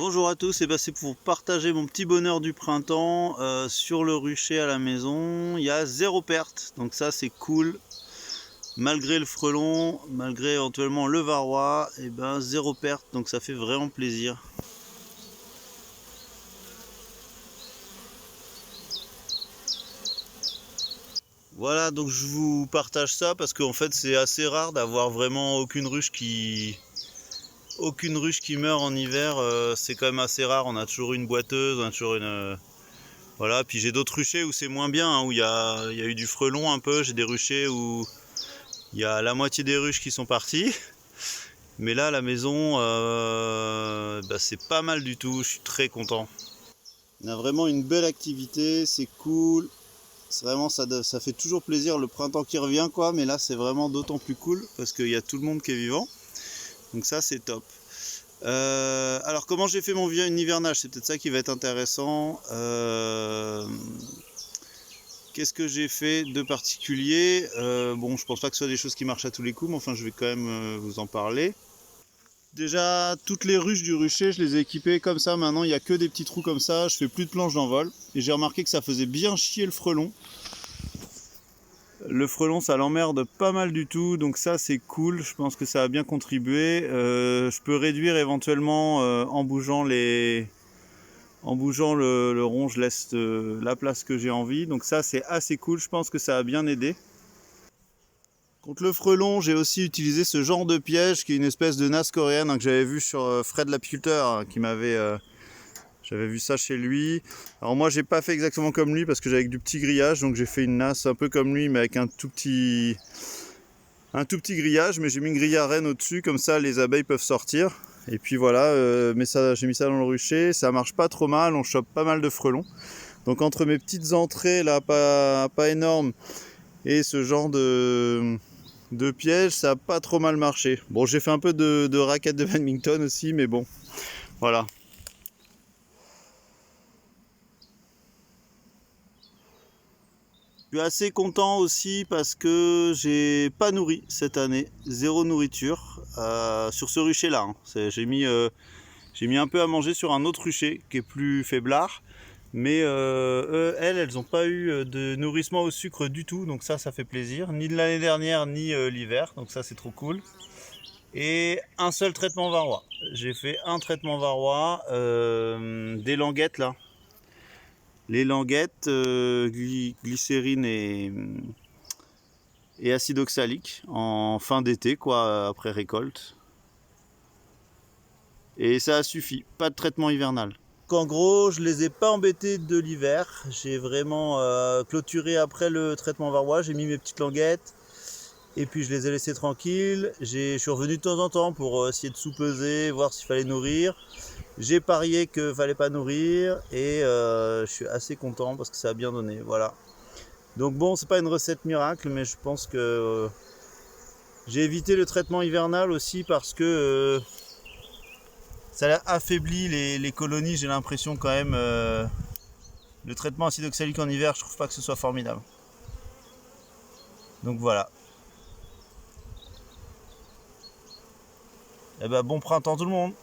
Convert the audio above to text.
Bonjour à tous, c'est pour partager mon petit bonheur du printemps sur le rucher à la maison. Il y a 0 perte, donc ça c'est cool. Malgré le frelon, malgré éventuellement le varroa, et ben 0 perte, donc ça fait vraiment plaisir. Voilà, donc je vous partage ça parce qu'en fait c'est assez rare d'avoir vraiment aucune ruche qui meurt en hiver. C'est quand même assez rare. On a toujours une boiteuse, on a toujours une voilà. Puis j'ai d'autres ruchers où c'est moins bien, hein, où il y a eu du frelon un peu. J'ai des ruchers où il y a la moitié des ruches qui sont parties. Mais là à la maison c'est pas mal du tout. Je suis très content. On a vraiment une belle activité, c'est cool. C'est vraiment ça fait toujours plaisir le printemps qui revient quoi, mais là c'est vraiment d'autant plus cool parce qu'il y a tout le monde qui est vivant. Donc ça c'est top. Alors comment j'ai fait mon hivernage, c'est peut-être ça qui va être intéressant. Qu'est-ce que j'ai fait de particulier? Bon, je pense pas que ce soit des choses qui marchent à tous les coups, mais enfin je vais quand même vous en parler. Déjà, toutes les ruches du rucher, je les ai équipées comme ça. Maintenant, il n'y a que des petits trous comme ça. Je fais plus de planches d'envol. Et j'ai remarqué que ça faisait bien chier le frelon. Le frelon, ça l'emmerde pas mal du tout. Donc ça, c'est cool. Je pense que ça a bien contribué. Je peux réduire éventuellement en bougeant le rond. Je laisse la place que j'ai envie. Donc ça, c'est assez cool. Je pense que ça a bien aidé. Contre le frelon, j'ai aussi utilisé ce genre de piège qui est une espèce de nasse coréenne que j'avais vu sur Fred l'apiculteur qui m'avait... J'avais vu ça chez lui. Alors moi j'ai pas fait exactement comme lui parce que j'avais du petit grillage, donc j'ai fait une nasse un peu comme lui mais avec un tout petit grillage, mais j'ai mis une grille à reine au-dessus, comme ça les abeilles peuvent sortir. Et puis voilà, j'ai mis ça dans le rucher, ça marche pas trop mal, on chope pas mal de frelons. Donc entre mes petites entrées là pas énormes et ce genre de piège, ça a pas trop mal marché. Bon, j'ai fait un peu de raquettes de badminton aussi, mais bon, voilà. Je suis assez content aussi parce que j'ai pas nourri cette année, 0 nourriture sur ce rucher là. J'ai mis un peu à manger sur un autre rucher qui est plus faiblard, mais elles n'ont pas eu de nourrissement au sucre du tout, donc ça fait plaisir, ni de l'année dernière ni l'hiver, donc ça c'est trop cool. Et un seul traitement varroa. J'ai fait un traitement varroa, des languettes là. Les languettes, glycérine et acide oxalique en fin d'été, quoi, après récolte. Et ça a suffi, pas de traitement hivernal. En gros, je les ai pas embêtés de l'hiver. J'ai vraiment clôturé après le traitement varroa. J'ai mis mes petites languettes et puis je les ai laissés tranquilles. Je suis revenu de temps en temps pour essayer de sous-peser, voir s'il fallait nourrir. J'ai parié qu'il fallait pas nourrir et je suis assez content parce que ça a bien donné. Voilà. Donc bon, c'est pas une recette miracle, mais je pense que j'ai évité le traitement hivernal aussi parce que ça a affaibli les colonies. J'ai l'impression quand même. Le traitement acide oxalique en hiver, je trouve pas que ce soit formidable. Donc voilà. Et ben bon printemps tout le monde.